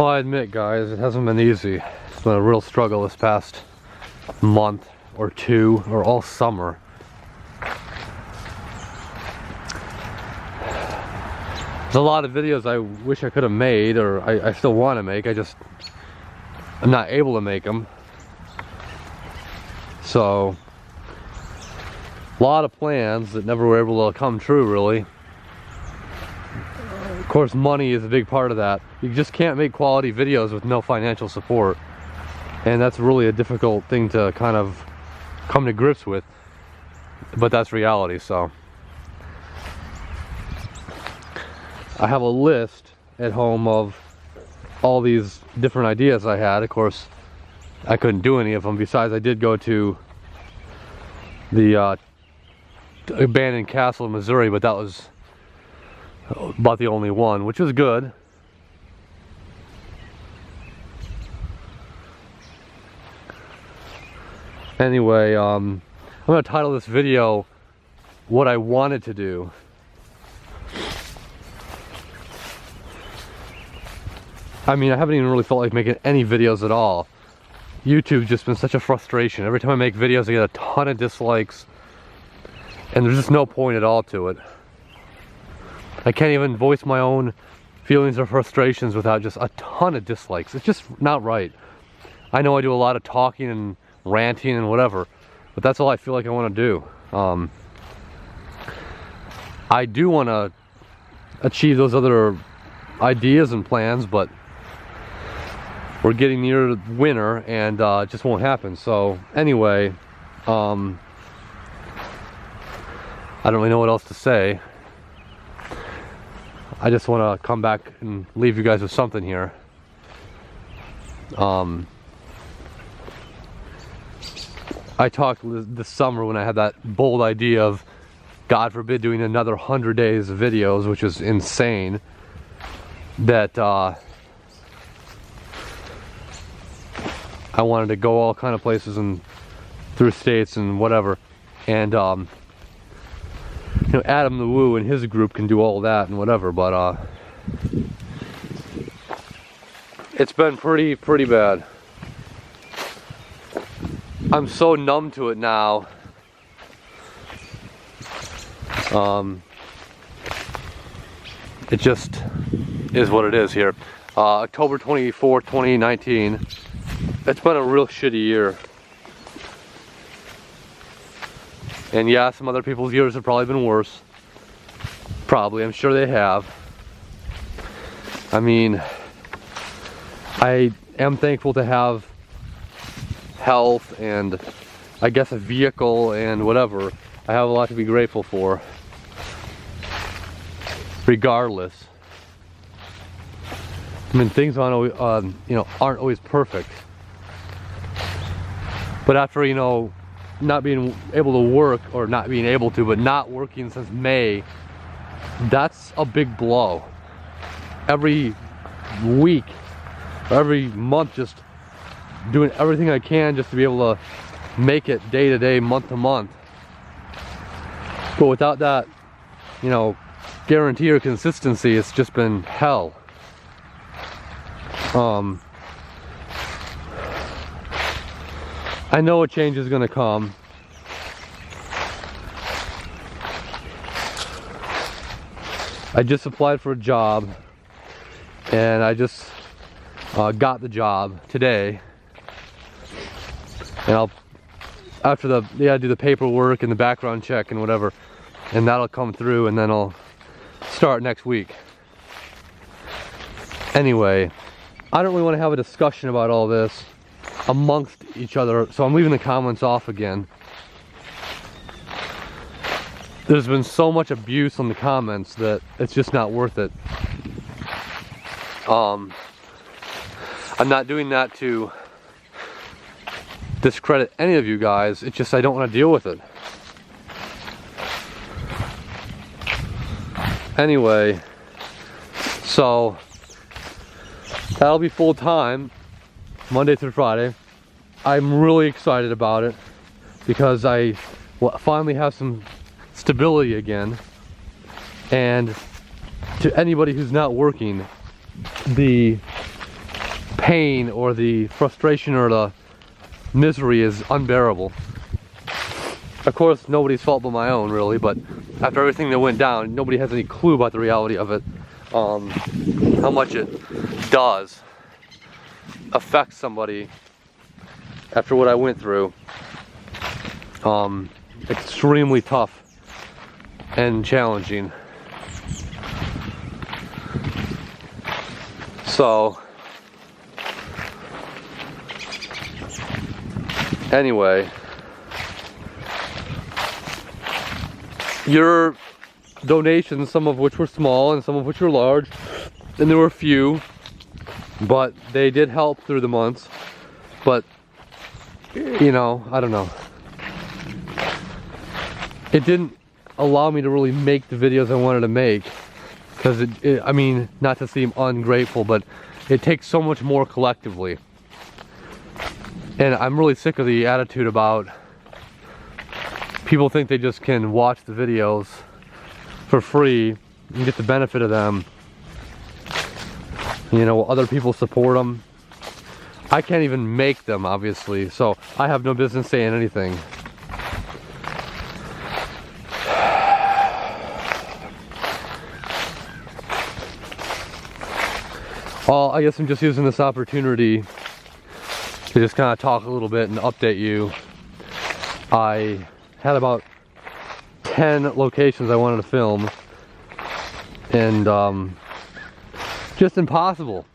Well, I admit, guys, it hasn't been easy. It's been a real struggle this past month or two, or all summer. There's a lot of videos I wish I could have made, or I still want to make. I'm not able to make them. So, a lot of plans that never were able to come true, really. Of course, money is a big part of that. You just can't make quality videos with no financial support. And that's really a difficult thing to kind of come to grips with. But that's reality, so. I have a list at home of all these different ideas I had. Of course, I couldn't do any of them. Besides, I did go to the abandoned castle in Missouri, but that was about the only one, which was good. Anyway, I'm going to title this video What I Wanted to Do. I mean, I haven't even really felt like making any videos at all. YouTube's just been such a frustration. Every time I make videos, I get a ton of dislikes, and there's just no point at all to it. I can't even voice my own feelings or frustrations without just a ton of dislikes. It's just not right. I know I do a lot of talking and ranting and whatever, but that's all I feel like I want to do. I do want to achieve those other ideas and plans, but we're getting near winter and it just won't happen. So anyway, I don't really know what else to say. I just want to come back and leave you guys with something here. I talked this summer when I had that bold idea of, God forbid, doing another 100 days of videos, which is insane, that I wanted to go all kind of places and through states and whatever, and you know, Adam the Woo and his group can do all that and whatever, but it's been pretty bad. I'm so numb to it now. It just is what it is here. October 24th, 2019. It's been a real shitty year. And yeah, some other people's years have probably been worse. Probably, I'm sure they have. I mean, I am thankful to have health and I guess a vehicle and whatever. I have a lot to be grateful for. Regardless. I mean, things aren't always, you know, aren't always perfect. But after, you know, not being able to work, or not being able to, but not working since May, that's a big blow. Every week, every month, just doing everything I can just to be able to make it day to day, month to month. But without that, you know, guarantee or consistency, it's just been hell. I know a change is gonna come. I just applied for a job and I just got the job today. And after they gotta do the paperwork and the background check and whatever, and that'll come through, and then I'll start next week. Anyway, I don't really want to have a discussion about all this amongst each other, so I'm leaving the comments off again. There's been so much abuse on the comments that it's just not worth it. I'm not doing that to discredit any of you guys, it's just I don't want to deal with it. Anyway, so that'll be full time, Monday through Friday. I'm really excited about it because I finally have some stability again. And to anybody who's not working, the pain or the frustration or the misery is unbearable. Of course, nobody's fault but my own, really, but after everything that went down, nobody has any clue about the reality of it, how much it does affect somebody after what I went through. Extremely tough and challenging. So, anyway, your donations, some of which were small and some of which were large, and there were few, but they did help through the months. But, you know, I don't know. It didn't allow me to really make the videos I wanted to make, because I mean, not to seem ungrateful, but it takes so much more collectively. And I'm really sick of the attitude about people think they just can watch the videos for free and get the benefit of them. You know, other people support them. I can't even make them, obviously, so I have no business saying anything. Well, I guess I'm just using this opportunity to just kind of talk a little bit and update you. I had about 10 locations I wanted to film, and just impossible.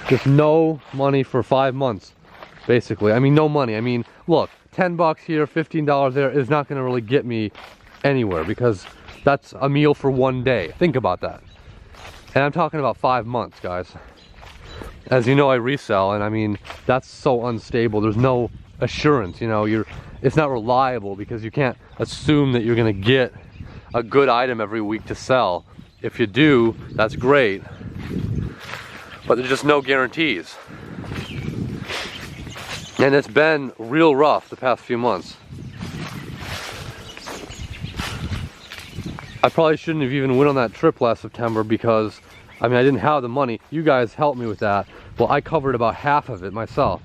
Just no money for 5 months, basically. I mean, no money. I mean, look, 10 bucks here, $15 there is not going to really get me anywhere, because that's a meal for one day. Think about that. And I'm talking about 5 months, guys. As you know, I resell, and I mean, that's so unstable. There's no assurance, you know, it's not reliable, because you can't assume that you're gonna get a good item every week to sell. If you do, that's great, but there's just no guarantees. And it's been real rough the past few months. I probably shouldn't have even went on that trip last September, because I mean, I didn't have the money. You guys helped me with that. Well, I covered about half of it myself.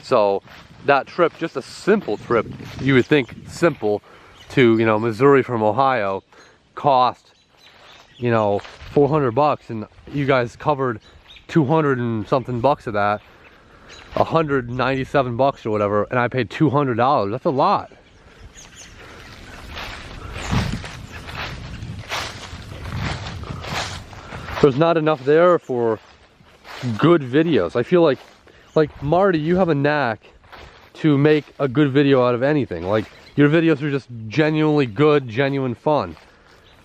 So that trip, just a simple trip, you would think simple, to, you know, Missouri from Ohio, cost, you know, 400 bucks, and you guys covered 200 and something bucks of that, 197 bucks or whatever, and I paid $200. That's a lot. There's not enough there for good videos. I feel like Marty, you have a knack to make a good video out of anything. Like, your videos are just genuinely good, genuine fun.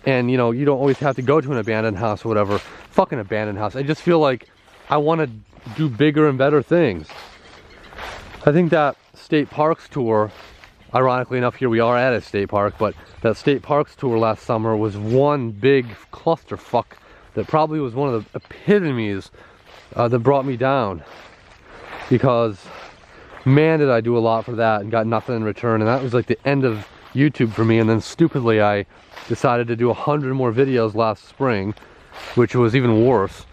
And, you know, you don't always have to go to an abandoned house or whatever. Fucking abandoned house. I just feel like I want to do bigger and better things. I think that state parks tour, ironically enough, here we are at a state park, but that state parks tour last summer was one big clusterfuck that probably was one of the epitomes that brought me down, because man, did I do a lot for that and got nothing in return. And that was like the end of YouTube for me. And then stupidly I decided to do 100 more videos last spring, which was even worse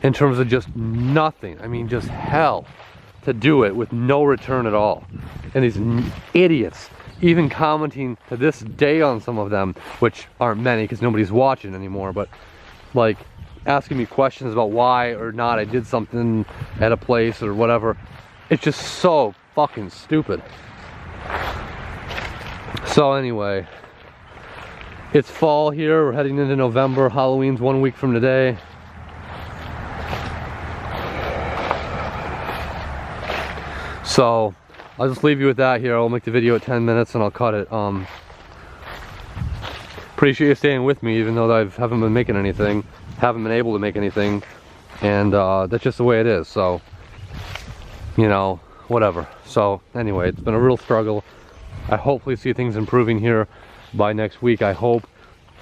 in terms of just nothing. I mean, just hell to do it with no return at all. And these idiots even commenting to this day on some of them, which aren't many because nobody's watching anymore, but like asking me questions about why or not I did something at a place or whatever. It's just so fucking stupid. So anyway, it's fall here. We're heading into November. Halloween's 1 week from today. So I'll just leave you with that here. I'll make the video at 10 minutes and I'll cut it. Appreciate you staying with me, even though I haven't been making anything, haven't been able to make anything, and that's just the way it is. So, you know, whatever. So anyway, it's been a real struggle. I hopefully see things improving here by next week, I hope,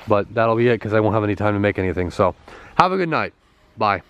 but that'll be it because I won't have any time to make anything. So have a good night. Bye.